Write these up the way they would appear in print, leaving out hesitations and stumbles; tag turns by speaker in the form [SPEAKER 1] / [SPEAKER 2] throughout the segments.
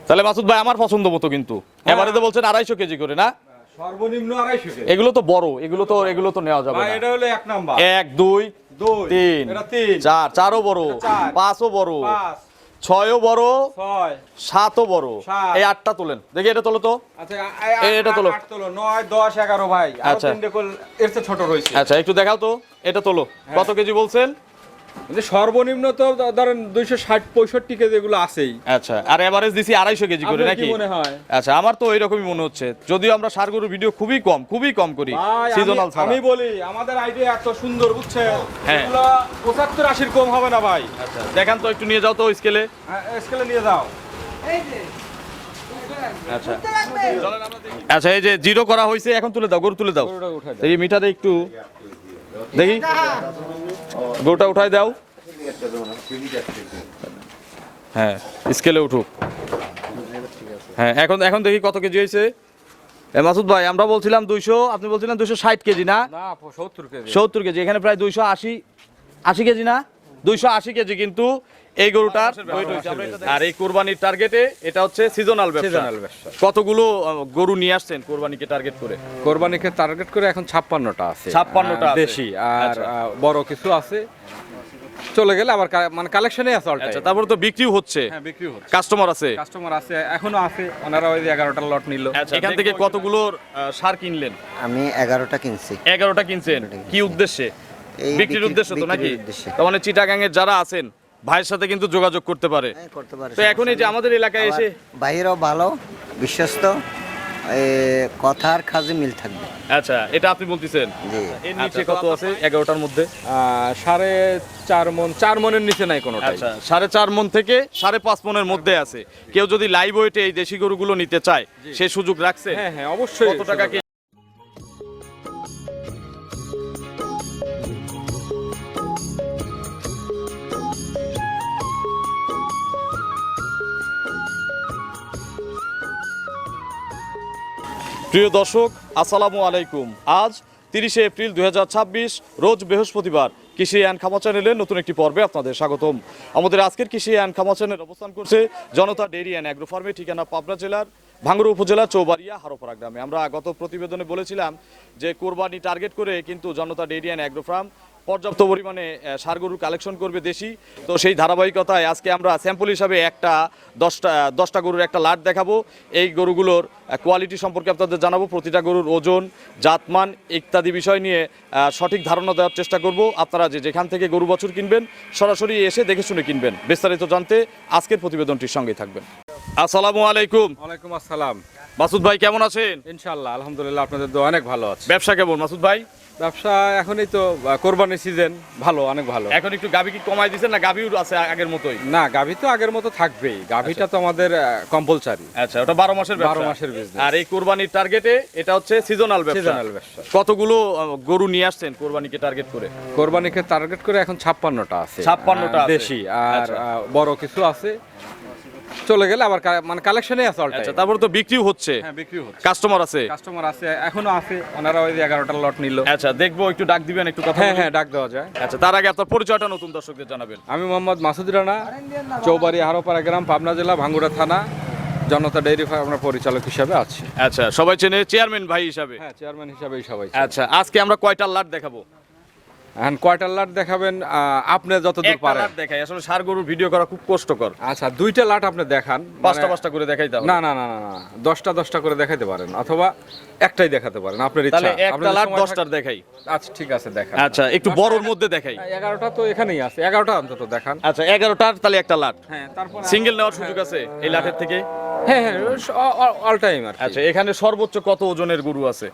[SPEAKER 1] তাহলে মাসুদ ভাই আমার পছন্দ মতো কিন্তু এবারে তো বলছেন 250 কেজি করে না?
[SPEAKER 2] সর্বনিম্ন 250 কেজি।
[SPEAKER 1] এগুলো তো বড়, এগুলো তো নেওয়া যাবে
[SPEAKER 2] ভাই
[SPEAKER 1] না।
[SPEAKER 2] এটা হলো এক নাম্বার।
[SPEAKER 1] 1 2 3
[SPEAKER 2] এটা 3
[SPEAKER 1] 4, 4ও বড়, 5ও বড়,
[SPEAKER 2] 5
[SPEAKER 1] 6ও বড়,
[SPEAKER 2] 6
[SPEAKER 1] 7ও বড়,
[SPEAKER 2] 7
[SPEAKER 1] এই 8টা তোলেন দেখি, এটা তোলো তো।
[SPEAKER 2] আচ্ছা
[SPEAKER 1] এটা তোলো।
[SPEAKER 2] 8 তোলো 9 10 11 ভাই। আর
[SPEAKER 1] আচ্ছা।
[SPEAKER 2] তিনটে কল এর চেয়ে ছোট রয়েছে।
[SPEAKER 1] আচ্ছা একটু দেখাও তো, এটা তোলো। কত কেজি বলছেন?
[SPEAKER 2] মানে সর্বনিম্ন তো ধরেন 260 65 কেজি এগুলো আছেই।
[SPEAKER 1] আচ্ছা, আর এভারেজ দিছি 250 কেজি করে
[SPEAKER 2] আপনার
[SPEAKER 1] নাকি?
[SPEAKER 2] কি মনে হয়?
[SPEAKER 1] আচ্ছা, আমার তো এইরকমই মনে হচ্ছে, যদিও আমরা ষাঁড় গরুর ভিডিও খুবই কম করি
[SPEAKER 2] ভাই
[SPEAKER 1] সিজনাল ছাড়া।
[SPEAKER 2] আমি বলি আমাদের আইডিয়া এত সুন্দর বুঝছে,
[SPEAKER 1] হ্যাঁ।
[SPEAKER 2] এগুলো 75 80 কম হবে না ভাই।
[SPEAKER 1] আচ্ছা দেখান তো, একটু নিয়ে যাও তো স্কেলে।
[SPEAKER 2] স্কেলে নিয়ে যাও।
[SPEAKER 1] আচ্ছা আচ্ছা, এই যে জিরো করা হয়েছে, এখন তুলে দাও, গরু তুলে দাও।
[SPEAKER 2] গরুটা উঠাই দাও।
[SPEAKER 1] এই মিটারে একটু দেখি, গরুটা উঠাই দাও। হ্যাঁ স্কেলে উঠুক। হ্যাঁ এখন দেখি কত কেজি হয়েছে। মাসুদ ভাই আমরা বলছিলাম 200, আপনি বলছিলেন 260 কেজি না?
[SPEAKER 2] না 70 কেজি।
[SPEAKER 1] 70 কেজি, এখানে প্রায় 280 কেজি না? 280 কেজি কিন্তু এই গরুটার weight হয়েছে। আর এই কুরবানির টার্গেটে এটা হচ্ছে সিজনাল ব্যবসা। কতগুলো গরু নিয়ে আসছেন কোরবানিকে টার্গেট করে?
[SPEAKER 2] কোরবানিকে টার্গেট করে এখন 56টা আছে।
[SPEAKER 1] 56টা আছে।
[SPEAKER 2] দেশি আর
[SPEAKER 1] আচ্ছা।
[SPEAKER 2] বড় কিছু আছে, চলে গেলে আবার মানে কালেকশনে আছে অল টাইম।
[SPEAKER 1] আচ্ছা, তারপর তো বিক্রিও হচ্ছে,
[SPEAKER 2] হ্যাঁ বিক্রি হচ্ছে,
[SPEAKER 1] কাস্টমার আছে।
[SPEAKER 2] কাস্টমার আছে, এখনো আছে। ওনারা ওই যে 11টা লট নিল।
[SPEAKER 1] আচ্ছা, এখান থেকে কতগুলো সার কিনলেন?
[SPEAKER 3] আমি 11টা কিনছি।
[SPEAKER 1] 11টা কিনছেন, কি উদ্দেশ্যে?
[SPEAKER 3] এই
[SPEAKER 1] বিক্রির উদ্দেশ্য তো নাকি?
[SPEAKER 3] বিক্রির উদ্দেশ্যে।
[SPEAKER 1] তার মানে চিটাগাঙের যারা আছেন ভাইয়ের সাথে কিন্তু যোগাযোগ করতে পারে।
[SPEAKER 3] হ্যাঁ, করতে পারে।
[SPEAKER 1] তো এখন এই যে আমাদের এলাকায় এসে
[SPEAKER 3] বাইরেও ভালো বিশ্বস্ত, কথার কাজে মিল থাকবে।
[SPEAKER 1] আচ্ছা, এটা আপনি বলতেছেন।
[SPEAKER 3] জি।
[SPEAKER 1] এর নিচে কত আছে 11টার মধ্যে?
[SPEAKER 2] 4.5 মনের নিচে নাই কোনোটাই।
[SPEAKER 1] আচ্ছা, 4.5 মণ থেকে 5.5 মণের মধ্যে আছে। কেউ যদি লাইভ ওয়েটে এই দেশি গরুগুলো নিতে চায়, সে সুযোগ রাখছে?
[SPEAKER 2] হ্যাঁ হ্যাঁ অবশ্যই।
[SPEAKER 1] কত টাকা কি? প্রিয় দর্শক আসসালামু আলাইকুম। আজ 30শে এপ্রিল 2026 রোজ বৃহস্পতিবার। কৃষি অ্যান্ড খামা চ্যানেলের নতুন একটি পর্বে আপনাদের স্বাগতম। আমাদের আজকের কৃষি অ্যান্ড খামা চ্যানেল অবস্থান করছে জনতা ডেইরি অ্যান্ড অ্যাগ্রো ফার্মে, ঠিকানা পাবনা জেলার ভাঙ্গুড়া উপজেলার চৌবাড়িয়া হারোপাড়া গ্রামে। আমরা গত প্রতিবেদনে বলেছিলাম যে কোরবানি টার্গেট করে কিন্তু জনতা ডেইরি অ্যান্ড অ্যাগ্রো ফার্ম পর্যাপ্ত পরিমাণে ষাঁড় গরুর কালেকশন করবে দেশি। তো সেই ধারাবাহিকতায় আজকে আমরা স্যাম্পল হিসাবে 10টা গরুর একটা লাট দেখাবো। এই গরুগুলোর কোয়ালিটি সম্পর্কে আপনাদের জানাবো, প্রতিটা গরুর ওজন, জাতমান ইত্যাদি বিষয় নিয়ে সঠিক ধারণা দেওয়ার চেষ্টা করব। আপনারা যেখান থেকে গরু বছর কিনবেন সরাসরি এসে দেখে শুনে কিনবেন। বিস্তারিত জানতে আজকের প্রতিবেদনটির সঙ্গেই থাকবেন। আসসালামু আলাইকুম।
[SPEAKER 2] ওয়ালাইকুম আসসালাম।
[SPEAKER 1] মাসুদ ভাই কেমন আছেন?
[SPEAKER 2] ইনশাআল্লাহ আলহামদুলিল্লাহ, আপনাদের দোয়া অনেক ভালো আছে।
[SPEAKER 1] ব্যবসা কেমন মাসুদ ভাই?
[SPEAKER 2] ব্যবসা এখনই তো কোরবানির সিজন, ভালো, অনেক ভালো।
[SPEAKER 1] এখন একটু গাভী কি কমাই দিয়েছেন না গাভীও আছে আগের মতোই?
[SPEAKER 2] না, গাভী তো আগের মতো থাকবেই, গাভীটা তো আমাদের কম্পালসারি।
[SPEAKER 1] আচ্ছা, ওটা 12 মাসের ব্যবসা।
[SPEAKER 2] 12 মাসের বিজনেস।
[SPEAKER 1] আর এই কোরবানির টার্গেটে এটা হচ্ছে সিজনাল ব্যবসা।
[SPEAKER 2] সিজনাল ব্যবসা।
[SPEAKER 1] কতগুলো গরু নিয়ে আসছেন কোরবানিকে টার্গেট করে?
[SPEAKER 2] কোরবানিকে টার্গেট করে এখন 56টা আছে।
[SPEAKER 1] 56টা আছে।
[SPEAKER 2] দেশি আর
[SPEAKER 1] আচ্ছা।
[SPEAKER 2] বড় কিছু আছে, চলে গেলে আবার মানে কালেকশনে আছে অল টাইম।
[SPEAKER 1] আচ্ছা, তারপর তো বিক্রিও হচ্ছে,
[SPEAKER 2] হ্যাঁ বিক্রি হচ্ছে,
[SPEAKER 1] কাস্টমার আছে।
[SPEAKER 2] কাস্টমার আছে, এখনো আছে। ওনারা ওই যে 11টা লট নিল।
[SPEAKER 1] আচ্ছা, দেখবো, একটু ডাক দিবেন, একটু কথা
[SPEAKER 2] হ্যাঁ
[SPEAKER 1] বলি।
[SPEAKER 2] হ্যাঁ ডাক দেওয়া যায়।
[SPEAKER 1] আচ্ছা, তার আগে আপনার পরিচয়টা নতুন দর্শকদের জানাবেন।
[SPEAKER 2] আমি মোহাম্মদ মাসুদ রানা, চৌবাড়ি হারোপাড়া গ্রাম, পাবনা জেলা, ভাঙ্গুড়া থানা, জনতা ডেইরি ফার্মের পরিচালক হিসাবে আছি।
[SPEAKER 1] আচ্ছা, সবাই চেনে চেয়ারম্যান ভাই হিসাবে।
[SPEAKER 2] হ্যাঁ চেয়ারম্যান হিসাবেই সবাই।
[SPEAKER 1] আচ্ছা, আজকে আমরা কয়টা লাট দেখাবো?
[SPEAKER 2] এখন কয়টা লাট দেখাবেন আপনি যতদূর
[SPEAKER 1] একটা
[SPEAKER 2] পারেন।
[SPEAKER 1] লাট দেখাই, আসলে ষাঁড় গরুর ভিডিও করা খুব কষ্টকর।
[SPEAKER 2] আচ্ছা, 2টা লাট আপনি দেখান।
[SPEAKER 1] 5টা করে দেখাই দাও।
[SPEAKER 2] না না না না না 10টা করে দেখাইতে পারেন, অথবা একটাই দেখাতে পারেন, আপনার ইচ্ছা।
[SPEAKER 1] তাহলে একটা
[SPEAKER 2] আপনার
[SPEAKER 1] লাট
[SPEAKER 2] সময়
[SPEAKER 1] 10টার দেখাই।
[SPEAKER 2] আচ্ছা ঠিক আছে, দেখান।
[SPEAKER 1] আচ্ছা, একটু বড়র মধ্যে দেখাই।
[SPEAKER 2] 11টা তো এখানেই আছে, 11টা অন্তত দেখান।
[SPEAKER 1] আচ্ছা, 11টার তাহলে একটা লাট।
[SPEAKER 2] হ্যাঁ তারপর
[SPEAKER 1] সিঙ্গেল নেওয়ার সুযোগ আছে এই লাটের থেকে?
[SPEAKER 2] হ্যাঁ হ্যাঁ অল টাইম আর কি।
[SPEAKER 1] আচ্ছা, এখানে সর্বোচ্চ কত ওজনের গরু আছে?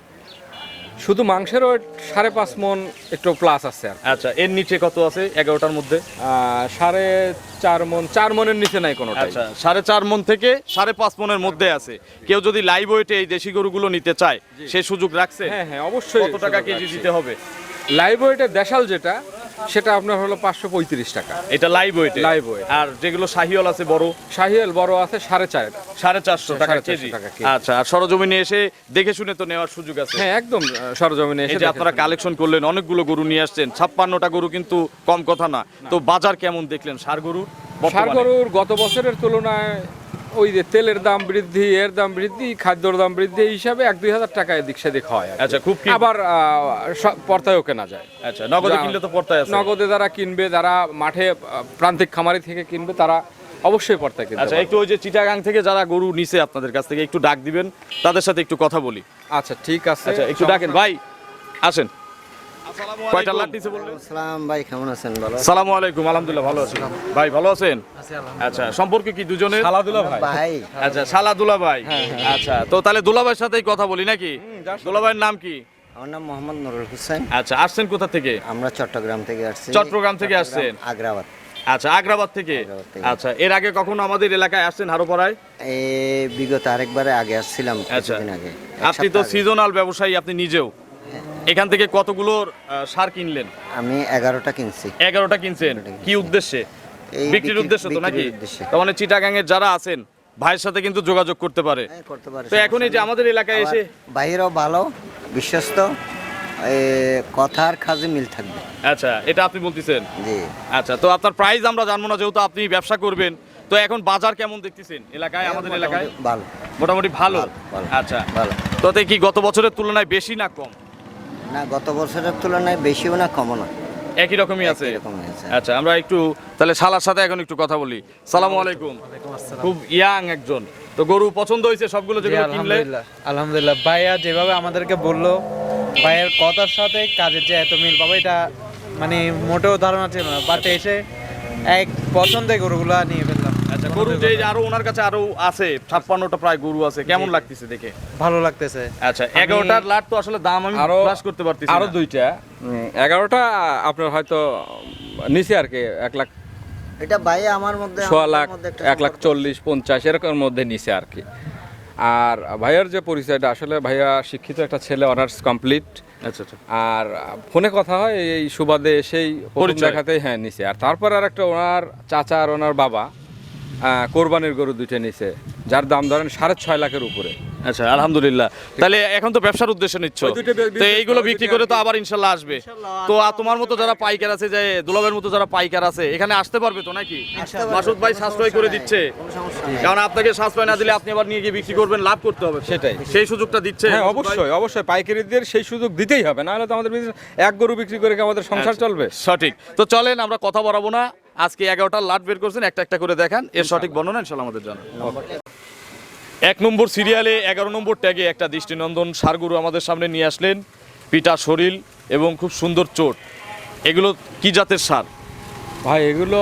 [SPEAKER 2] শুধু মাংসের ওয়েট 5.5 মণ একটু প্লাস আছে আর কি।
[SPEAKER 1] আচ্ছা, এর নিচে কত আছে 11টার মধ্যে?
[SPEAKER 2] 4.5 মণ, 4 মণের নিচে নাই কোনোটাই।
[SPEAKER 1] আচ্ছা, 4.5 মণ থেকে 5.5 মণের মধ্যে আছে। কেউ যদি লাইভ ওয়েটে এই দেশি গরুগুলো নিতে চায়, সে সুযোগ রাখছে?
[SPEAKER 2] হ্যাঁ হ্যাঁ অবশ্যই।
[SPEAKER 1] কত টাকা কেজি দিতে হবে?
[SPEAKER 2] লাইভ ওয়েটের দেশাল যেটা, সেটা আপনার হলো 535 টাকা।
[SPEAKER 1] এটা লাইভ ওয়েটে?
[SPEAKER 2] Live weight.
[SPEAKER 1] আর যেগুলো শাহিওয়াল আছে বড়?
[SPEAKER 2] শাহিয়াল বড় আছে 4.5
[SPEAKER 1] 450 টাকা
[SPEAKER 2] 450
[SPEAKER 1] কেজি।
[SPEAKER 2] টাকা কেজি।
[SPEAKER 1] আচ্ছা, আর সরজমিনে এসে দেখে শুনে তো নেওয়ার সুযোগ আছে?
[SPEAKER 2] হ্যাঁ একদম সরজমিনে
[SPEAKER 1] এই
[SPEAKER 2] এসে
[SPEAKER 1] যে আপনারা কালেকশন করলেন, অনেকগুলো গরু নিয়ে আসছেন, 56টা গরু কিন্তু কম কথা না। তো বাজার কেমন দেখলেন ষাঁড় গরুর
[SPEAKER 2] ষাঁড়
[SPEAKER 1] বর্তমানে?
[SPEAKER 2] গরুর গত বছরের তুলনায় ওই যে তেলের দাম বৃদ্ধি, এর দাম বৃদ্ধি, খাদ্যর দাম বৃদ্ধি, এই হিসাবে 1-2 হাজার টাকা এদিক সেদিক হয় আর কি।
[SPEAKER 1] আচ্ছা, খুব
[SPEAKER 2] আবার পর্তায়ও কেনা যায়।
[SPEAKER 1] আচ্ছা, নগদে কিনলে তো পড়তায় আছে।
[SPEAKER 2] নগদে যারা কিনবে, যারা মাঠে প্রান্তিক খামারি থেকে কিনবে, তারা অবশ্যই পর্তায় কিনবে।
[SPEAKER 1] আচ্ছা, একটু ওই যে চিটাগাং থেকে যারা গরু নিছে আপনাদের কাছ থেকে একটু ডাক দিবেন, তাদের সাথে একটু কথা বলি।
[SPEAKER 2] আচ্ছা ঠিক আছে,
[SPEAKER 1] আচ্ছা, একটু ডাকেন ভাই, আসেন। কয়টা লাট নিছে বললেন?
[SPEAKER 3] আসসালাম ভাই, কেমন আছেন? ভালো
[SPEAKER 1] আসসালামু আলাইকুম, আলহামদুলিল্লাহ ভালো আছি। ভাই ভালো আছেন? আচ্ছা, সম্পর্ক কি দুজনের?
[SPEAKER 2] খালাদুলা ভাই।
[SPEAKER 3] ভাই।
[SPEAKER 1] আচ্ছা, শালা দুলা ভাই। আচ্ছা, তো তাহলে দুলা ভাইয়ের সাথেই কথা বলি নাকি? দুলা ভাইয়ের নাম কি?
[SPEAKER 3] আমার নাম মোহাম্মদ নুরুল হোসেন।
[SPEAKER 1] আচ্ছা, আসছেন কোথা থেকে?
[SPEAKER 3] আমরা চট্টগ্রাম থেকে আসছি।
[SPEAKER 1] চট্টগ্রাম থেকে আসছেন?
[SPEAKER 3] আগ্রাবাদ।
[SPEAKER 1] আচ্ছা, আগ্রাবাদ থেকে।
[SPEAKER 3] আগ্রাবাদ থেকে।
[SPEAKER 1] আচ্ছা, এর আগে কখনো আমাদের এলাকায় আসছেন হারোপাড়ায়?
[SPEAKER 3] বিগত আরেকবারে আগে আসছিলাম
[SPEAKER 1] আচ্ছা,
[SPEAKER 3] কিছুদিন আগে।
[SPEAKER 1] আপনি তো সিজনাল ব্যবসায়ী, আপনি নিজেও। এখান থেকে কতগুলো সার কিনলেন?
[SPEAKER 3] আমি 11টা কিনছি।
[SPEAKER 1] 11টা কিনছেন কি উদ্দেশ্যে?
[SPEAKER 3] এই
[SPEAKER 1] বিক্রির উদ্দেশ্যে তো নাকি?
[SPEAKER 3] বিক্রির উদ্দেশ্যে।
[SPEAKER 1] তার মানে চিটাগাং এর যারা আছেন ভাইয়ের সাথে কিন্তু যোগাযোগ করতে পারে।
[SPEAKER 3] হ্যাঁ, করতে পারে।
[SPEAKER 1] তো এখন এই যে আমাদের এলাকায় এসে
[SPEAKER 3] বাইরেও ভালো, বিশ্বস্ত, কথার কাজে মিল থাকবে।
[SPEAKER 1] আচ্ছা, এটা আপনি বলতেছেন?
[SPEAKER 3] জি।
[SPEAKER 1] আচ্ছা, তো আপনার প্রাইস আমরা জানবো না, যেহেতু আপনি ব্যবসা করবেন। তো এখন বাজার কেমন দেখতেছেন এলাকায়, আমাদের এলাকায়?
[SPEAKER 3] ভালো।
[SPEAKER 1] মোটামুটি ভালো।
[SPEAKER 3] ভালো।
[SPEAKER 1] আচ্ছা,
[SPEAKER 3] ভালো।
[SPEAKER 1] তোতে কি গত বছরের তুলনায় বেশি না কম?
[SPEAKER 3] না, গত বছরের তুলনায় বেশিও না কমও না,
[SPEAKER 1] একই রকমই আছে।
[SPEAKER 3] এরকমই আছে।
[SPEAKER 1] আচ্ছা, আমরা একটু তাহলে শালার সাথে এখন একটু কথা বলি। সালামু আলাইকুম। খুব ইয়াং একজন, তো গরু পছন্দ হয়েছে সবগুলো যেগুলো কিনলে?
[SPEAKER 4] আলহামদুলিল্লাহ, ভাইয়া যেভাবে আমাদেরকে বললো, ভাইয়ের কথার সাথে কাজের যে এত মিল পাবো, এটা মানে মোটেও ধারণা ছিল না, বাট এসে এক পছন্দের গরুগুলা নিয়ে ফেললাম।
[SPEAKER 1] আচ্ছা, গরু যে আরো ওনার কাছে আরো আছে 56টা প্রায় গরু আছে, কেমন লাগতেছে দেখে?
[SPEAKER 4] ভালো লাগতেছে।
[SPEAKER 1] আচ্ছা, 11টার লাট তো আসলে দাম আমি ক্লাস করতে পারতেছি
[SPEAKER 2] আরো
[SPEAKER 1] না।
[SPEAKER 2] 2টা, 11টা আপনার হয়তো নিচে আর কি 1 লাখ
[SPEAKER 3] এটা ভাই আমার মধ্যে
[SPEAKER 2] 6 লাখ,
[SPEAKER 3] আমাদের মধ্যে একটা
[SPEAKER 2] 1 লাখ 40-50 এরকম মধ্যে নিচে আর কি। আর ভাইয়ার যে পরিচয়টা, আসলে ভাইয়া শিক্ষিত একটা ছেলে, অনার্স কমপ্লিট।
[SPEAKER 1] আচ্ছা আচ্ছা,
[SPEAKER 2] আর ফোনে কথা হয়, এই সুবাদে সেই প্রথম
[SPEAKER 1] পরিচয়।
[SPEAKER 2] দেখাতেই হ্যাঁ নিচে। আর তারপর আর একটা ওনার চাচা আর ওনার বাবা কোরবানির গরু 2টা নিচে, যার দাম ধরেন 6.5 লাখের উপরে।
[SPEAKER 1] আচ্ছা, আলহামদুলিল্লাহ। তাহলে এখন তো ব্যবসার উদ্দেশ্যে নিচ্ছ,
[SPEAKER 2] ওই দুইটা
[SPEAKER 1] তো এইগুলো বিক্রি করে তো আবার ইনশাল্লাহ আসবে। তো তোমার মতো যারা পাইকার আছে, যে দুলাবের মতো যারা পাইকার আছে, এখানে আসতে পারবে তো নাকি? মাসুদ ভাই সাশ্রয় করে দিচ্ছে, কারণ আপনাকে সাশ্রয় না দিলে আপনি আবার নিয়ে গিয়ে বিক্রি করবেন, লাভ করতে হবে।
[SPEAKER 2] সেটাই।
[SPEAKER 1] সেই সুযোগটা দিচ্ছে।
[SPEAKER 2] হ্যাঁ,
[SPEAKER 1] মাসুদ ভাই?
[SPEAKER 2] অবশ্যই অবশ্যই পাইকারিদের সেই সুযোগ দিতেই হবে, না হলে তো আমাদের business এক গরু বিক্রি করে কি আমাদের সংসার চলবে?
[SPEAKER 1] সঠিক। তো চলেন আমরা কথা বাড়াবো না, আজকে 11টা লাট বের করছেন, একটা একটা করে দেখান, এর সঠিক বর্ণনা ইনশাল্লাহ আমাদের জানান। 1 নম্বর সিরিয়ালে 11 নম্বর ট্যাগে একটা দৃষ্টিনন্দন ষাঁড় গরু আমাদের সামনে নিয়ে আসলেন, পিটা শরীর এবং খুব সুন্দর চোট। এগুলো কি জাতের ষাঁড়?
[SPEAKER 2] ভাই এগুলো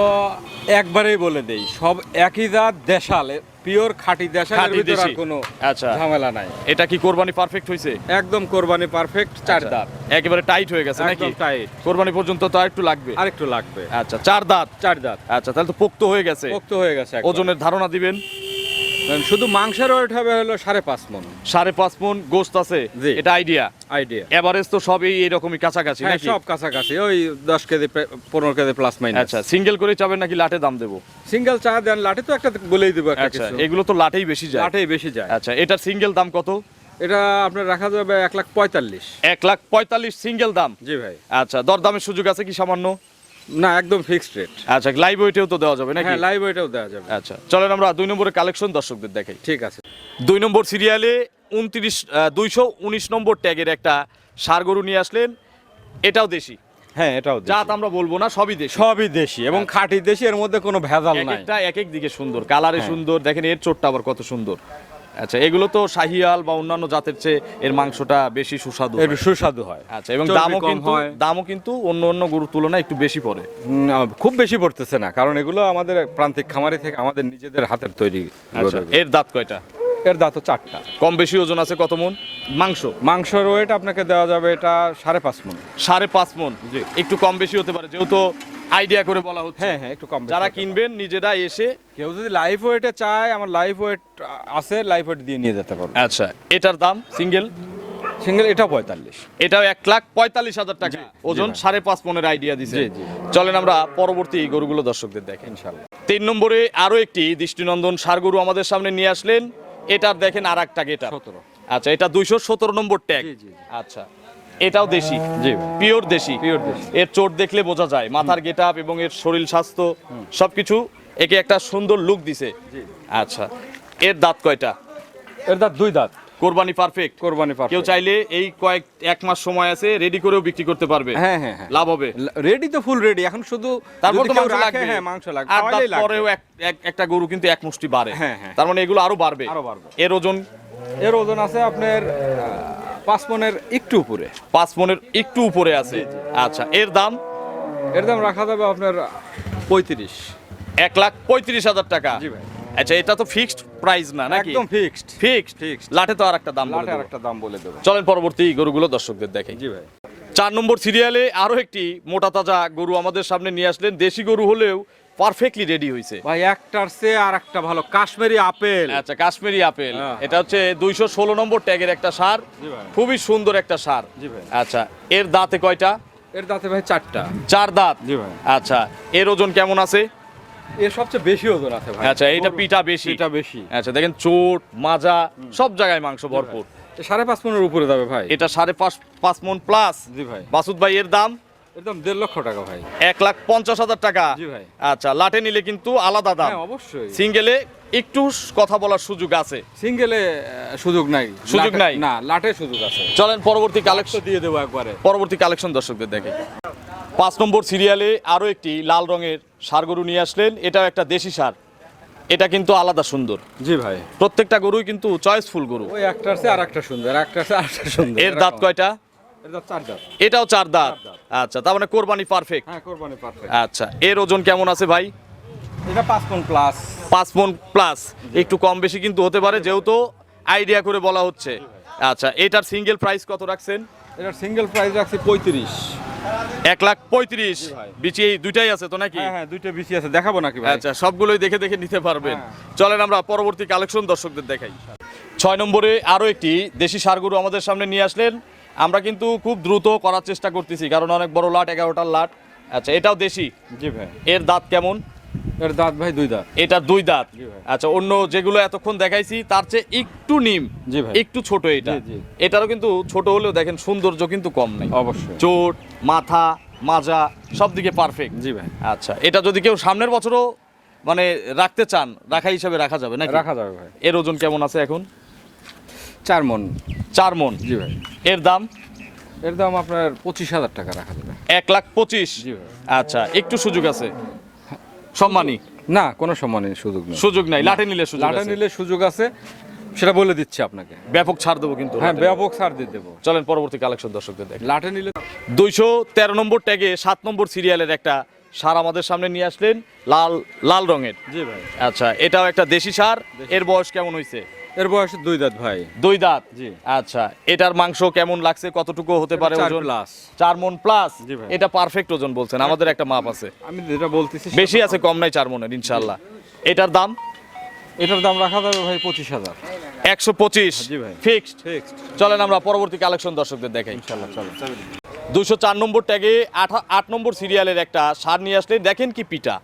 [SPEAKER 2] একবারেই বলে দেই, সব একই জাত, দেশাল, পিওর খাঁটি দেশালের
[SPEAKER 1] খাঁটি
[SPEAKER 2] ভিতরে আর
[SPEAKER 1] দেশি।
[SPEAKER 2] কোনো
[SPEAKER 1] আচ্ছা,
[SPEAKER 2] ঝামেলা নাই।
[SPEAKER 1] এটা কি কোরবানি পারফেক্ট হয়েছে?
[SPEAKER 2] একদম কোরবানি পারফেক্ট, 4 দাঁত,
[SPEAKER 1] একেবারে টাইট হয়ে গেছে নাকি?
[SPEAKER 2] একদম টাইট,
[SPEAKER 1] কোরবানি পর্যন্ত তো আর একটু লাগবে।
[SPEAKER 2] আরেকটু লাগবে।
[SPEAKER 1] আচ্ছা, 4 দাঁত।
[SPEAKER 2] 4 দাঁত
[SPEAKER 1] আচ্ছা, তাহলে তো পোক্ত হয়ে গেছে।
[SPEAKER 2] পোক্ত হয়ে গেছে একদম।
[SPEAKER 1] ওজনের ধারণা দিবেন?
[SPEAKER 2] শুধু মাংসের ওয়েট হবে হলো 5.5 মণ।
[SPEAKER 1] 5.5 মণ গোস্ত আছে,
[SPEAKER 2] জি।
[SPEAKER 1] এটা আইডিয়া।
[SPEAKER 2] আইডিয়া
[SPEAKER 1] এভারেজ তো সবই এইরকমই কাছাকাছি
[SPEAKER 2] হ্যাঁ,
[SPEAKER 1] নাকি?
[SPEAKER 2] সব কাছাকাছি, ওই 10 কেজি 15 কেজি প্লাস মাইনাস।
[SPEAKER 1] আচ্ছা, সিঙ্গেল করে চাবেন নাকি লাটে দাম দেবো?
[SPEAKER 2] সিঙ্গেল চা দেন, লাঠি তো একটা বলেই দেবো একটা
[SPEAKER 1] আচ্ছা,
[SPEAKER 2] কিছু,
[SPEAKER 1] এগুলো তো লাটেই বেশি যায়।
[SPEAKER 2] লাঠেই বেশি যায়।
[SPEAKER 1] আচ্ছা, এটার সিঙ্গেল দাম কত?
[SPEAKER 2] এটা আপনার রাখা যাবে 1,45,000।
[SPEAKER 1] 1,45,000 সিঙ্গেল দাম।
[SPEAKER 2] জি ভাই।
[SPEAKER 1] আচ্ছা, দরদামের সুযোগ আছে কি সামান্য?
[SPEAKER 2] না, একদম ফিক্সড রেট।
[SPEAKER 1] আচ্ছা, লাইভ ওয়েটেও তো দেওয়া যাবে নাকি?
[SPEAKER 2] হ্যাঁ, লাইভ ওয়েটাও দেওয়া যাবে।
[SPEAKER 1] আচ্ছা, চলেন আমরা 2 নম্বরের কালেকশন দর্শকদের দেখাই।
[SPEAKER 2] ঠিক আছে।
[SPEAKER 1] 2 নম্বর সিরিয়ালে 219 নম্বর ট্যাগের একটা ষাঁড় গরু নিয়ে আসলেন, এটাও দেশি।
[SPEAKER 2] হ্যাঁ, এটাও
[SPEAKER 1] জাত আমরা বলবো না, সবই দেশি।
[SPEAKER 2] সবই দেশি এবং খাঁটি দেশি, এর মধ্যে কোনো ভেজাল
[SPEAKER 1] এক
[SPEAKER 2] নাই।
[SPEAKER 1] একটা এক এক দিকে সুন্দর, কালারে
[SPEAKER 2] হ্যাঁ।
[SPEAKER 1] সুন্দর, দেখেন এর চোটটা আবার কত সুন্দর। আচ্ছা, এগুলো তো শাহিয়াল বা অন্যান্য জাতের চেয়ে এর মাংসটা বেশি সুস্বাদু
[SPEAKER 2] এর
[SPEAKER 1] হয়।
[SPEAKER 2] সুস্বাদু হয়।
[SPEAKER 1] আচ্ছা, এবং
[SPEAKER 2] চর্বি
[SPEAKER 1] দামও
[SPEAKER 2] কম
[SPEAKER 1] কিন্তু
[SPEAKER 2] হয়।
[SPEAKER 1] অন্য অন্য গরুর তুলনায় একটু বেশি পড়ে।
[SPEAKER 2] খুব বেশি পড়তেছে না, কারণ এগুলো আমাদের প্রান্তিক খামারি থেকে আমাদের নিজেদের হাতের তৈরি
[SPEAKER 1] আচ্ছা,
[SPEAKER 2] গরু।
[SPEAKER 1] এর দাঁত কয়টা?
[SPEAKER 2] এর দাঁত 4টা।
[SPEAKER 1] কম বেশি ওজন আছে কত মণ?
[SPEAKER 2] মাংসের ওয়েট আপনাকে দেওয়া যাবে এটা 5.5 মণ।
[SPEAKER 1] 5.5 মণ।
[SPEAKER 2] জি।
[SPEAKER 1] একটু কম বেশি হতে পারে, যেহেতু আইডিয়া করে বলা হচ্ছে।
[SPEAKER 2] হ্যাঁ হ্যাঁ, একটু কম বেশি
[SPEAKER 1] যারা
[SPEAKER 2] হতে পারে।
[SPEAKER 1] কিনবেন নিজেরা এসে।
[SPEAKER 2] কেউ যদি লাইভ ওয়েটে চায়, আমার লাইভ ওয়েট আছে, লাইভ ওয়েট দিয়ে নিয়ে যেতে পারবে।
[SPEAKER 1] আচ্ছা, এটার দাম সিঙ্গেল?
[SPEAKER 2] সিঙ্গেল এটা 45।
[SPEAKER 1] এটাও 1,45,000 টাকা।
[SPEAKER 2] জি,
[SPEAKER 1] ওজন
[SPEAKER 2] জি
[SPEAKER 1] 5.5 মণের আইডিয়া দিছে।
[SPEAKER 2] জি, জি।
[SPEAKER 1] চলেন আমরা পরবর্তী এই গরুগুলো দর্শকদের দেখেন।
[SPEAKER 2] ইনশাআল্লাহ।
[SPEAKER 1] 3 নম্বরে আরো একটি দৃষ্টিনন্দন ষাঁড় গরু আমাদের সামনে নিয়ে আসলেন, এটার দেখেন আর একটা গেটা।
[SPEAKER 2] 17।
[SPEAKER 1] আচ্ছা, এটা 217 নম্বর ট্যাগ।
[SPEAKER 2] জি, জি, জি।
[SPEAKER 1] আচ্ছা, এটাও দেশি?
[SPEAKER 2] জি ভাই।
[SPEAKER 1] পিওর দেশি।
[SPEAKER 2] পিওর দেশি।
[SPEAKER 1] এর চোট দেখলে বোঝা যায়, মাথার গেটআপ এবং এর শরীর স্বাস্থ্য সবকিছু একে একটা সুন্দর লুক দিছে। আচ্ছা, এর দাঁত কয়টা?
[SPEAKER 2] এর দাঁত দুই দাঁত।
[SPEAKER 1] কোরবানি পারফেক্ট।
[SPEAKER 2] কোরবানি
[SPEAKER 1] কেউ
[SPEAKER 2] পারফেক্ট।
[SPEAKER 1] চাইলে এই এক মাস সময় আছে, রেডি করেও বিক্রি করতে পারবে।
[SPEAKER 2] হ্যাঁ হ্যাঁ হ্যাঁ,
[SPEAKER 1] লাভ হবে।
[SPEAKER 2] রেডি তো ফুল রেডি, এখন শুধু
[SPEAKER 1] তারপর
[SPEAKER 2] যদি
[SPEAKER 1] তো
[SPEAKER 2] কেউ
[SPEAKER 1] মাংস
[SPEAKER 2] রাখে,
[SPEAKER 1] লাগবে।
[SPEAKER 2] হ্যাঁ মাংস লাগবে,
[SPEAKER 1] আর
[SPEAKER 2] খাওয়াইলেই লাগবে।
[SPEAKER 1] পরেও একটা গরু কিন্তু এক মুষ্টি বাড়ে।
[SPEAKER 2] হ্যাঁ, হ্যাঁ।
[SPEAKER 1] তার মানে এগুলো আরো বাড়বে।
[SPEAKER 2] আরো বাড়বে।
[SPEAKER 1] এর ওজন?
[SPEAKER 2] এর ওজন আছে আপনার 5 মনের একটু উপরে।
[SPEAKER 1] 5 মনের একটু উপরে আছে। আচ্ছা, এর দাম?
[SPEAKER 2] এর দাম রাখা যাবে আপনার 35।
[SPEAKER 1] 1,35,000 টাকা।
[SPEAKER 2] জি ভাই।
[SPEAKER 1] আচ্ছা, এটা তো ফিক্সড প্রাইস না নাকি?
[SPEAKER 2] একদম ফিক্সড।
[SPEAKER 1] ফিক্সড। লাটে তো আর একটা দাম বলে
[SPEAKER 2] লাটে
[SPEAKER 1] দেবো।
[SPEAKER 2] আরেকটা দাম বলে দেবো।
[SPEAKER 1] চলেন পরবর্তী গরুগুলো দর্শকদের দেখাই।
[SPEAKER 2] জি ভাই।
[SPEAKER 1] 4 নম্বর সিরিয়ালে আরো একটি মোটা তাজা গরু আমাদের সামনে নিয়ে আসলেন। দেশি গরু হলেও পারফেক্টলি রেডি হয়েছে।
[SPEAKER 2] ভাই একটার চেয়ে আর একটা ভালো, কাশ্মীরি আপেল।
[SPEAKER 1] আচ্ছা, কাশ্মীরি আপেল।
[SPEAKER 2] হ্যাঁ।
[SPEAKER 1] এটা হচ্ছে 216 নম্বর ট্যাগের একটা সার।
[SPEAKER 2] জি ভাই।
[SPEAKER 1] খুবই সুন্দর একটা সার।
[SPEAKER 2] জি ভাই।
[SPEAKER 1] আচ্ছা, এর দাঁতে কয়টা?
[SPEAKER 2] এর দাঁতে ভাই 4টা।
[SPEAKER 1] 4 দাঁত।
[SPEAKER 2] জি ভাই।
[SPEAKER 1] আচ্ছা, এর ওজন কেমন আছে?
[SPEAKER 2] এর সবচেয়ে বেশি ওজন আছে ভাই।
[SPEAKER 1] আচ্ছা, এইটা পিঠা বেশি।
[SPEAKER 2] পিঠা বেশি।
[SPEAKER 1] আচ্ছা, দেখেন চোট মাজা সব জায়গায় মাংস ভরপুর।
[SPEAKER 2] 5.5 মনের উপরে যাবে ভাই।
[SPEAKER 1] এটা 5.5 মন প্লাস।
[SPEAKER 2] জি ভাই।
[SPEAKER 1] মাসুদ ভাই, এর দাম?
[SPEAKER 2] এর দাম 1.5 লক্ষ টাকা ভাই।
[SPEAKER 1] 1,50,000 টাকা।
[SPEAKER 2] জি ভাই।
[SPEAKER 1] আচ্ছা, লাটে নিলে কিন্তু আলাদা দাম।
[SPEAKER 2] হ্যাঁ অবশ্যই।
[SPEAKER 1] সিঙ্গেলে একটু কথা বলার সুযোগ আছে।
[SPEAKER 2] সিঙ্গেলে সুযোগ নাই।
[SPEAKER 1] সুযোগ
[SPEAKER 2] লাটে-
[SPEAKER 1] নাই?
[SPEAKER 2] না, লাটে সুযোগ আছে।
[SPEAKER 1] চলেন পরবর্তী কালেকশন
[SPEAKER 2] দিয়ে দেবো একবারে।
[SPEAKER 1] পরবর্তী কালেকশন দর্শকদের দেখে। 5 নম্বর সিরিয়ালে আরো একটি লাল রঙের ষাঁড় গরু নিয়ে আসলেন। এটাও একটা দেশি ষাঁড়। এটা কিন্তু আলাদা সুন্দর।
[SPEAKER 2] জি ভাই।
[SPEAKER 1] প্রত্যেকটা গরুই কিন্তু চয়েসফুল গরু।
[SPEAKER 2] ওই একটার চেয়ে আরেকটা সুন্দর, একটার চেয়ে আরেকটা সুন্দর।
[SPEAKER 1] এর দাঁত কয়টা?
[SPEAKER 2] এর দাঁত 4 দাঁত।
[SPEAKER 1] এটাও 4 দাঁত। আচ্ছা, তার মানে কোরবানি পারফেক্ট।
[SPEAKER 2] হ্যাঁ কোরবানি পারফেক্ট।
[SPEAKER 1] আচ্ছা, এর ওজন কেমন আছে ভাই?
[SPEAKER 2] এটা 5 মণ প্লাস।
[SPEAKER 1] 5 মন প্লাস। একটু কম বেশি কিন্তু হতে পারে, যেহেতু আইডিয়া করে বলা হচ্ছে। আচ্ছা, এটার সিঙ্গেল প্রাইস কত রাখছেন?
[SPEAKER 2] এটার সিঙ্গেল প্রাইস রাখছি 35।
[SPEAKER 1] 1,35,000।
[SPEAKER 2] জি ভাই।
[SPEAKER 1] বিচি এই দুইটাই আছে তো নাকি?
[SPEAKER 2] হ্যাঁ হ্যাঁ, দুইটা বেশি আছে, দেখাবো নাকি ভাই?
[SPEAKER 1] আচ্ছা, সবগুলোই দেখে দেখে নিতে পারবেন।
[SPEAKER 2] হ্যাঁ।
[SPEAKER 1] চলেন আমরা পরবর্তী কালেকশন দর্শকদের দেখাই। 6 নম্বরে আরো একটি দেশি ষাঁড় গরু আমাদের সামনে নিয়ে আসলেন। আমরা কিন্তু খুব দ্রুত করার চেষ্টা করতেছি, কারণ অনেক বড় লাট, 11টার লাট। আচ্ছা, এটাও দেশি।
[SPEAKER 2] জি ভাই।
[SPEAKER 1] এর দাঁত কেমন?
[SPEAKER 2] এর দাঁত ভাই 2 দাঁত।
[SPEAKER 1] এটা 2 দাঁত।
[SPEAKER 2] জি ভাই।
[SPEAKER 1] আচ্ছা, অন্য যেগুলো এতক্ষণ দেখাইছি তার চেয়ে একটু নিম।
[SPEAKER 2] জি ভাই।
[SPEAKER 1] একটু ছোট এটা।
[SPEAKER 2] জি, জি।
[SPEAKER 1] এটারও কিন্তু ছোট হলেও দেখেন সৌন্দর্য কিন্তু কম নেই।
[SPEAKER 2] অবশ্যই।
[SPEAKER 1] চোট মাথা মাজা সব দিকে পারফেক্ট।
[SPEAKER 2] জি ভাই।
[SPEAKER 1] আচ্ছা, এটা যদি কেউ সামনের বছরও মানে রাখতে চান, রাখা হিসাবে রাখা যাবে নাকি?
[SPEAKER 2] রাখা যাবে ভাই।
[SPEAKER 1] এর ওজন কেমন আছে এখন?
[SPEAKER 2] 4 মণ।
[SPEAKER 1] 4 মন।
[SPEAKER 2] জি ভাই।
[SPEAKER 1] এর দাম?
[SPEAKER 2] এর দাম আপনার 25,000 টাকা রাখা যাবে।
[SPEAKER 1] 1,25,000।
[SPEAKER 2] জি ভাই।
[SPEAKER 1] আচ্ছা, একটু সুযোগ আছে? সম্মানী
[SPEAKER 2] না, কোনো সম্মানের সুযোগ নেই।
[SPEAKER 1] সুযোগ নাই, লাটে নিলে সুযোগ
[SPEAKER 2] লাটে
[SPEAKER 1] আছে।
[SPEAKER 2] নিলে সুযোগ আছে, সেটা বলে দিচ্ছি আপনাকে।
[SPEAKER 1] ব্যাপক ছাড় দেবো কিন্তু
[SPEAKER 2] হ্যাঁ,
[SPEAKER 1] লাটে নিলে।
[SPEAKER 2] ব্যাপক ছাড় দিয়ে দেবো।
[SPEAKER 1] চলেন পরবর্তী কালেকশন দর্শকদের দেখেন।
[SPEAKER 2] লাটে নিলে
[SPEAKER 1] 213 নম্বর ট্যাগে 7 নম্বর সিরিয়ালের একটা সার আমাদের সামনে নিয়ে আসলেন, লাল লাল রঙের।
[SPEAKER 2] জি ভাই।
[SPEAKER 1] আচ্ছা, এটাও একটা দেশি সার। এর বয়স কেমন হয়েছে?
[SPEAKER 2] এর বয়স 2 দাঁত ভাই।
[SPEAKER 1] 2 দাঁত।
[SPEAKER 2] জি।
[SPEAKER 1] আচ্ছা, এটার মাংস কেমন লাগছে? কতটুকু হতে পারে
[SPEAKER 2] 4
[SPEAKER 1] ওজন?
[SPEAKER 2] প্লাস।
[SPEAKER 1] 4 মন প্লাস।
[SPEAKER 2] জি ভাই।
[SPEAKER 1] এটা পারফেক্ট ওজন বলছেন, আমাদের একটা মাপ আছে।
[SPEAKER 2] আমি যেটা বলতেছি
[SPEAKER 1] বেশি আছে, কম নাই 4 মনের ইনশাআল্লাহ। এটার দাম?
[SPEAKER 2] এটার দাম রাখা যাবে ভাই 25,000।
[SPEAKER 1] 125।
[SPEAKER 2] জি ভাই।
[SPEAKER 1] ফিক্সড।
[SPEAKER 2] ফিক্সড।
[SPEAKER 1] চলেন আমরা পরবর্তী কালেকশন দর্শকদের দেখাই।
[SPEAKER 2] ইনশাআল্লাহ চলো।
[SPEAKER 1] 204 নম্বর ট্যাগে 8 নম্বর সিরিয়ালের একটা সার নিয়ে আসলে, দেখেন কি পিটা।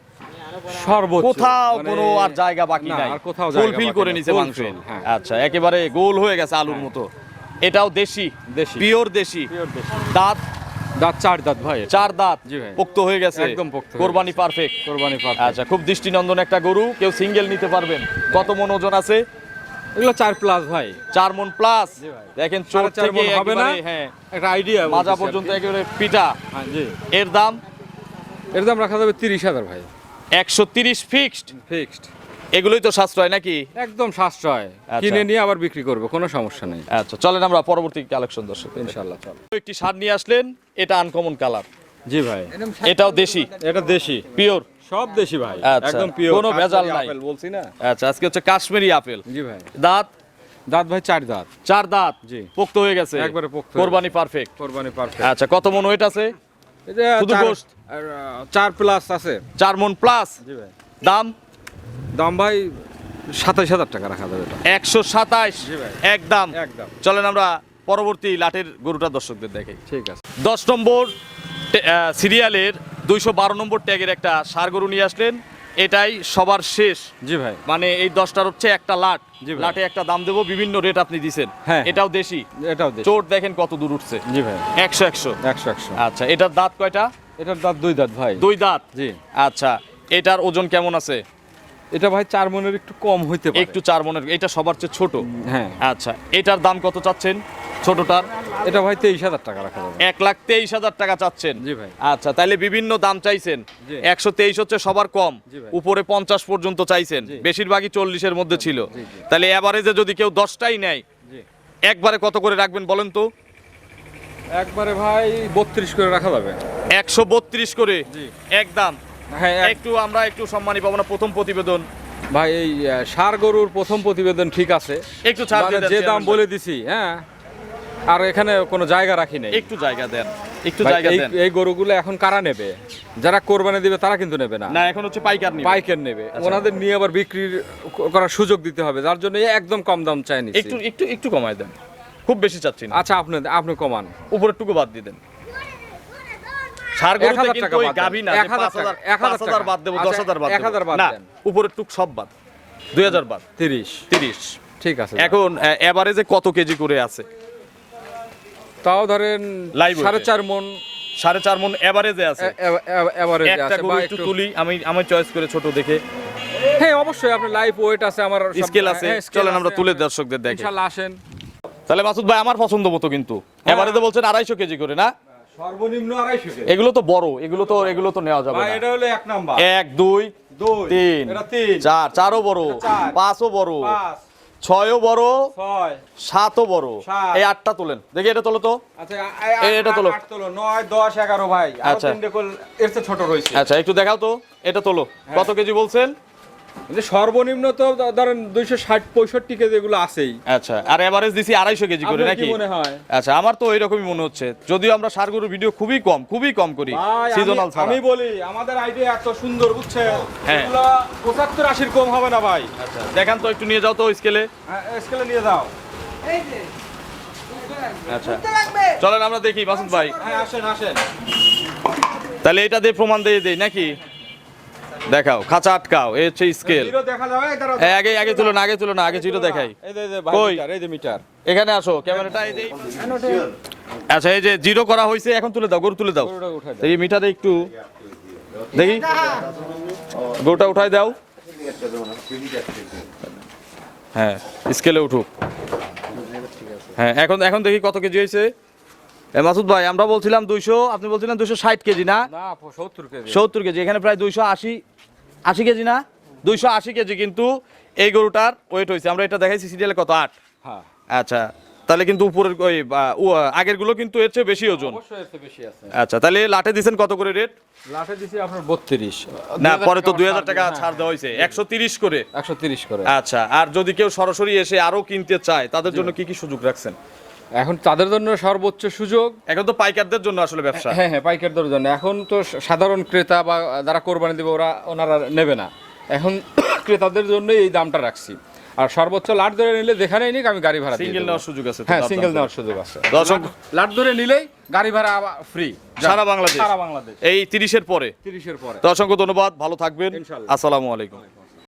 [SPEAKER 2] সর্বোচ্চ
[SPEAKER 1] কোথাও
[SPEAKER 2] মানে-
[SPEAKER 1] কোনো আর জায়গা বাকি
[SPEAKER 2] না,
[SPEAKER 1] নাই,
[SPEAKER 2] আর কোথাও জায়গা
[SPEAKER 1] ফুলফিল
[SPEAKER 2] বাকি
[SPEAKER 1] করে
[SPEAKER 2] নাই,
[SPEAKER 1] নিছে মাংস।
[SPEAKER 2] fulfill, হ্যাঁ।
[SPEAKER 1] আচ্ছা, একেবারে গোল হয়ে গেছে আলুর মতো। এটাও দেশি।
[SPEAKER 2] দেশি।
[SPEAKER 1] পিওর দেশি।
[SPEAKER 2] Pure দেশি।
[SPEAKER 1] দাঁত?
[SPEAKER 2] দাঁত 4 দাঁত ভাই।
[SPEAKER 1] 4 দাঁত।
[SPEAKER 2] জি ভাই।
[SPEAKER 1] পোক্ত হয়ে গেছে,
[SPEAKER 2] একদম পোক্ত হয়ে
[SPEAKER 1] কোরবানি
[SPEAKER 2] গেছে।
[SPEAKER 1] পারফেক্ট।
[SPEAKER 2] কোরবানি পারফেক্ট।
[SPEAKER 1] আচ্ছা, খুব দৃষ্টিনন্দন একটা গরু, কেউ সিঙ্গেল নিতে পারবেন। কত মন ওজন আছে?
[SPEAKER 2] এগুলো 4 প্লাস ভাই।
[SPEAKER 1] 4 মন প্লাস।
[SPEAKER 2] জি ভাই।
[SPEAKER 1] দেখেন চোট
[SPEAKER 2] 4.5
[SPEAKER 1] থেকে
[SPEAKER 2] মণ হবে না?
[SPEAKER 1] একেবারে, হ্যাঁ,
[SPEAKER 2] একটা আইডিয়া
[SPEAKER 1] মাজা পর্যন্ত একেবারে পিটা।
[SPEAKER 2] হ্যাঁ জি।
[SPEAKER 1] এর দাম?
[SPEAKER 2] এর দাম রাখা যাবে 30,000 ভাই।
[SPEAKER 1] 130 ফিক্সড।
[SPEAKER 2] ফিক্সড।
[SPEAKER 1] এগুলোই তো সাশ্রয় নাকি?
[SPEAKER 2] একদম সাশ্রয়।
[SPEAKER 1] আচ্ছা।
[SPEAKER 2] কিনে নিয়ে আবার বিক্রি করবে, কোনো সমস্যা নেই।
[SPEAKER 1] আচ্ছা, চলেন আমরা পরবর্তী কালেকশন দর্শক।
[SPEAKER 2] ইনশাআল্লাহ চলো।
[SPEAKER 1] একটি সার নিয়ে আসলেন, এটা আনকমন কালার।
[SPEAKER 2] জি ভাই।
[SPEAKER 1] এটাও দেশি।
[SPEAKER 2] এটা দেশি।
[SPEAKER 1] পিওর।
[SPEAKER 2] সব দেশি ভাই।
[SPEAKER 1] আচ্ছা,
[SPEAKER 2] একদম পিওর।
[SPEAKER 1] কোনো ভেজাল নাই।
[SPEAKER 2] আপেল বলছি না।
[SPEAKER 1] আচ্ছা, আজকে হচ্ছে কাশ্মীরি আপেল।
[SPEAKER 2] জি ভাই।
[SPEAKER 1] দাঁত?
[SPEAKER 2] দাঁত ভাই 4 দাঁত।
[SPEAKER 1] 4 দাঁত।
[SPEAKER 2] জি।
[SPEAKER 1] পোক্ত হয়ে গেছে,
[SPEAKER 2] একবারে পোক্ত হয়ে
[SPEAKER 1] কোরবানি পারফেক্ট।
[SPEAKER 2] কোরবানি পারফেক্ট।
[SPEAKER 1] আচ্ছা, কত মন ওয়েট আছে?
[SPEAKER 2] এটা
[SPEAKER 1] শুধু গোশত?
[SPEAKER 2] 4 প্লাস আছে।
[SPEAKER 1] 4 মন প্লাস।
[SPEAKER 2] জি ভাই।
[SPEAKER 1] দাম?
[SPEAKER 2] দাম ভাই 27,000 টাকা রাখা যাবে এটা।
[SPEAKER 1] 127।
[SPEAKER 2] জি ভাই।
[SPEAKER 1] একদম।
[SPEAKER 2] একদম।
[SPEAKER 1] চলেন আমরা পরবর্তী লাটের গরুটা দর্শকদের দেখাই।
[SPEAKER 2] ঠিক আছে।
[SPEAKER 1] 10 নম্বর সিরিয়ালের 212 নম্বর ট্যাগের একটা ষাঁড় গরু নিয়ে আসলেন। এটাই সবার শেষ,
[SPEAKER 2] জি ভাই।
[SPEAKER 1] মানে এই 10টার হচ্ছে একটা লাট।
[SPEAKER 2] জি ভাই।
[SPEAKER 1] লাটে একটা দাম দেবো, বিভিন্ন রেট আপনি দিছেন।
[SPEAKER 2] হ্যাঁ।
[SPEAKER 1] এটাও দেশি।
[SPEAKER 2] এটাও দেশি।
[SPEAKER 1] চোট দেখেন কত দূর উঠছে।
[SPEAKER 2] জি ভাই।
[SPEAKER 1] 100।
[SPEAKER 2] 100।
[SPEAKER 1] আচ্ছা, এটার দাঁত কয়টা?
[SPEAKER 2] এটার দাঁত 2 দাঁত ভাই।
[SPEAKER 1] 2 দাঁত।
[SPEAKER 2] জি।
[SPEAKER 1] আচ্ছা, এটার ওজন কেমন আছে?
[SPEAKER 2] এটা ভাই 4 মনের একটু কম হইতে পারে।
[SPEAKER 1] একটু 4 মনের, এটা সবার চেয়ে ছোট।
[SPEAKER 2] হ্যাঁ,
[SPEAKER 1] আচ্ছা, এটার দাম কত চাচ্ছেন ছোটটার?
[SPEAKER 2] এটা ভাই 23,000 টাকা রাখা যাবে।
[SPEAKER 1] 1,23,000 টাকা চাচ্ছেন?
[SPEAKER 2] জি ভাই।
[SPEAKER 1] আচ্ছা, তাইলে বিভিন্ন দাম চাইছেন।
[SPEAKER 2] জি।
[SPEAKER 1] 123 হচ্ছে সবার কম,
[SPEAKER 2] জি ভাই।
[SPEAKER 1] উপরে 50 পর্যন্ত চাইছেন,
[SPEAKER 2] জি।
[SPEAKER 1] বেশিরভাগই 40-এর মধ্যে ছিল।
[SPEAKER 2] জি, জি।
[SPEAKER 1] তাহলে এভারেজে যদি কেউ 10টাই নেয়,
[SPEAKER 2] জি।
[SPEAKER 1] একবারে কত করে রাখবেন বলেন তো?
[SPEAKER 2] একবারে ভাই 32 করে রাখা যাবে।
[SPEAKER 1] 132 করে
[SPEAKER 2] জি।
[SPEAKER 1] একদম।
[SPEAKER 2] হ্যাঁ,
[SPEAKER 1] আমরা একটু সম্মানী পাবো না? প্রথম প্রতিবেদন
[SPEAKER 2] ভাই এই ষাঁড় গরুর প্রথম প্রতিবেদন ঠিক আছে,
[SPEAKER 1] একটু ছাড়
[SPEAKER 2] মানে
[SPEAKER 1] দিয়ে দেন
[SPEAKER 2] যে দাম
[SPEAKER 1] চেয়ারম্যান
[SPEAKER 2] বলে দিছি, হ্যাঁ, আর এখানে কোনো জায়গা রাখি নাই।
[SPEAKER 1] একটু জায়গা দেন, একটু
[SPEAKER 2] ভাই,
[SPEAKER 1] জায়গা
[SPEAKER 2] এই-
[SPEAKER 1] দেন।
[SPEAKER 2] এই গরুগুলো এখন কারা নেবে? যারা কোরবানি দিবে তারা কিন্তু নেবে না,
[SPEAKER 1] না, এখন হচ্ছে পাইকার নিবে।
[SPEAKER 2] পাইকার নেবে। ওনাদের নিয়ে আবার বিক্রির করার সুযোগ দিতে হবে, যার জন্য একদম কম দাম চাই নিচ্ছি।
[SPEAKER 1] একটু একটু একটু কমায় দেন, খুব বেশি চাচ্ছি না।
[SPEAKER 2] আচ্ছা, আপনি কমান।
[SPEAKER 1] উপরের টুকু বাদ দিয়ে দেন। ষাঁড় গরুতে
[SPEAKER 2] 1000
[SPEAKER 1] কিন্তু
[SPEAKER 2] টাকা
[SPEAKER 1] ওই
[SPEAKER 2] বাদ দেন।
[SPEAKER 1] গাভী না,
[SPEAKER 2] 1000 টাকা,
[SPEAKER 1] 5,000 বাদ দেবো,
[SPEAKER 2] আচ্ছা,
[SPEAKER 1] 10,000 বাদ দেবো।
[SPEAKER 2] 1000 বাদ
[SPEAKER 1] না,
[SPEAKER 2] দেন।
[SPEAKER 1] উপরের টুক সব বাদ, 2,000 বাদ,
[SPEAKER 2] 30।
[SPEAKER 1] 30।
[SPEAKER 2] ঠিক আছে।
[SPEAKER 1] এখন এভারেজে কত কেজি করে আছে?
[SPEAKER 2] তাও ধরেন
[SPEAKER 1] Live weight
[SPEAKER 2] 4.5 মন
[SPEAKER 1] 4.5 মন এভারেজে আছে।
[SPEAKER 2] এভারেজ
[SPEAKER 1] একটা
[SPEAKER 2] আছে
[SPEAKER 1] গরু
[SPEAKER 2] বা
[SPEAKER 1] একটু
[SPEAKER 2] একটু।
[SPEAKER 1] তুলি, আমি চয়েস করে ছোট দেখে।
[SPEAKER 2] হ্যাঁ, অবশ্যই আপনার লাইভ ওয়েট আছে, আমার সব-
[SPEAKER 1] স্কেল আছে,
[SPEAKER 2] হ্যাঁ, scale
[SPEAKER 1] চলেন আমরা
[SPEAKER 2] আছে,
[SPEAKER 1] তুলে দর্শকদের দেখি।
[SPEAKER 2] ইনশাআল্লাহ আসেন।
[SPEAKER 1] তাহলে মাসুদ ভাই আমার পছন্দ মতো কিন্তু এভারেজে বলছেন 250 কেজি করে না?
[SPEAKER 2] সর্বনিম্ন 250 কেজি।
[SPEAKER 1] এগুলো তো বড়, এগুলো তো নেওয়া যাবে
[SPEAKER 2] ভাই
[SPEAKER 1] না।
[SPEAKER 2] এটা হলো 1 নাম্বার।
[SPEAKER 1] 1 2
[SPEAKER 2] 2
[SPEAKER 1] 3
[SPEAKER 2] এটা 3
[SPEAKER 1] 4 ও বড়,
[SPEAKER 2] 4
[SPEAKER 1] 5ও বড়,
[SPEAKER 2] 5
[SPEAKER 1] 6ও বড়,
[SPEAKER 2] 6
[SPEAKER 1] 7ও বড়।
[SPEAKER 2] 7
[SPEAKER 1] এই 8টা তোলেন দেখি, এটা তোলো তো।
[SPEAKER 2] আচ্ছা,
[SPEAKER 1] এটা তোলো।
[SPEAKER 2] 8 তোলো, 9 10 11 ভাই। আর
[SPEAKER 1] আচ্ছা।
[SPEAKER 2] 3 কল এর চেয়ে ছোট রইছে।
[SPEAKER 1] আচ্ছা, একটু দেখাও তো, এটা তোলো।
[SPEAKER 2] হ্যাঁ।
[SPEAKER 1] কত কেজি বলছেন?
[SPEAKER 2] যে সর্বনিম্ন তো ধরেন 260 65 কেজি এগুলো আছেই।
[SPEAKER 1] আচ্ছা, আর এভারেজ দিছি 250 কেজি করে
[SPEAKER 2] আপনার
[SPEAKER 1] নাকি?
[SPEAKER 2] কি মনে হয়?
[SPEAKER 1] আচ্ছা, আমার তো ওইরকমই মনে হচ্ছে, যদিও আমরা ষাঁড় গরুর ভিডিও খুবই কম করি
[SPEAKER 2] ভাই,
[SPEAKER 1] সিজনাল ছাড়া।
[SPEAKER 2] আমি বলি আমাদের আইডিয়া এত সুন্দর, বুঝছে?
[SPEAKER 1] হ্যাঁ।
[SPEAKER 2] এগুলো 75 80 কম হবে না ভাই।
[SPEAKER 1] আচ্ছা, দেখান তো, একটু নিয়ে যাও তো স্কেলে।
[SPEAKER 2] স্কেলে নিয়ে যাও।
[SPEAKER 1] আচ্ছা, চলেন আমরা দেখি মাসুদ ভাই।
[SPEAKER 2] হ্যাঁ, আসেন।
[SPEAKER 1] তাহলে এটা দিয়ে প্রমাণ দিয়ে দেই নাকি? দেখাও, খাঁচা আটকাও, এই হচ্ছে স্কেল।
[SPEAKER 2] জিরো দেখা যাবে, এটারও
[SPEAKER 1] আগে তুলো না, আগে জিরো দেখাই।
[SPEAKER 2] এই যে ভাই
[SPEAKER 1] কই?
[SPEAKER 2] মিটার, এই যে মিটার।
[SPEAKER 1] এখানে আসো, ক্যামেরাটা এই যে। আচ্ছা, এই যে জিরো করা হয়েছে, এখন তুলে দাও, গরু তুলে দাও।
[SPEAKER 2] গরুটা উঠাই দাও।
[SPEAKER 1] এই মিটারে একটু দেখি, গরুটা উঠাই দাও। হ্যাঁ, স্কেলে উঠুক। হ্যাঁ, এখন দেখি কত কেজি হয়েছে। মাসুদ ভাই, আমরা বলছিলাম 200, আপনি বলছিলেন 260 কেজি না?
[SPEAKER 2] না, 70 কেজি।
[SPEAKER 1] 70 কেজি, এখানে প্রায় 280 কেজি না? 280 কেজি কিন্তু এই গরুটার ওয়েট হয়েছে। আমরা এটা দেখাইছি সিরিয়ালে কত, 8।
[SPEAKER 2] হ্যাঁ,
[SPEAKER 1] আচ্ছা, তাহলে কিন্তু উপরের ওই আগের গুলো কিন্তু এর চেয়ে বেশি ওজন।
[SPEAKER 2] অবশ্যই এর চেয়ে বেশি আছে।
[SPEAKER 1] আচ্ছা, তাহলে লাটে দিছেন কত করে রেট?
[SPEAKER 2] লাটে দিছি আপনার 32।
[SPEAKER 1] না, পরে তো 2000
[SPEAKER 2] 2000
[SPEAKER 1] টাকা ছাড় দেওয়া হয়েছে, 130 করে।
[SPEAKER 2] 130 করে।
[SPEAKER 1] আচ্ছা, আর যদি কেউ সরাসরি এসে আরো কিনতে চায়, তাদের জন্য কি কি সুযোগ রাখছেন?
[SPEAKER 2] এখন তাদের জন্য সর্বোচ্চ সুযোগ।
[SPEAKER 1] এখন তো পাইকারদের জন্য আসলে ব্যবসা।
[SPEAKER 2] হ্যাঁ, পাইকারদের জন্য। এখন তো সাধারণ ক্রেতা বা যারা কোরবানি দেবে ওনারা নেবে না। এখন ক্রেতাদের জন্য এই দামটা রাখছি। আর সর্বোচ্চ লাট ধরে নিলে যেখানেই নিক আমি গাড়ি ভাড়া দিয়ে
[SPEAKER 1] সিঙ্গেল
[SPEAKER 2] দেবো।
[SPEAKER 1] নেওয়ার সুযোগ আছে তো,
[SPEAKER 2] হ্যাঁ,
[SPEAKER 1] দাম
[SPEAKER 2] সিঙ্গেল
[SPEAKER 1] দাম
[SPEAKER 2] নেওয়ার
[SPEAKER 1] করে।
[SPEAKER 2] সুযোগ আছে।
[SPEAKER 1] দর্শক,
[SPEAKER 2] লাট ধরে নিলেই গাড়ি ভাড়া ফ্রি
[SPEAKER 1] সারা বাংলাদেশ।
[SPEAKER 2] সারা বাংলাদেশ
[SPEAKER 1] এই 30-এর পরে।
[SPEAKER 2] 30-এর পরে।
[SPEAKER 1] তো অসংখ্য ধন্যবাদ, ভালো থাকবেন।
[SPEAKER 2] ইনশাআল্লাহ।
[SPEAKER 1] আসসালামু আলাইকুম।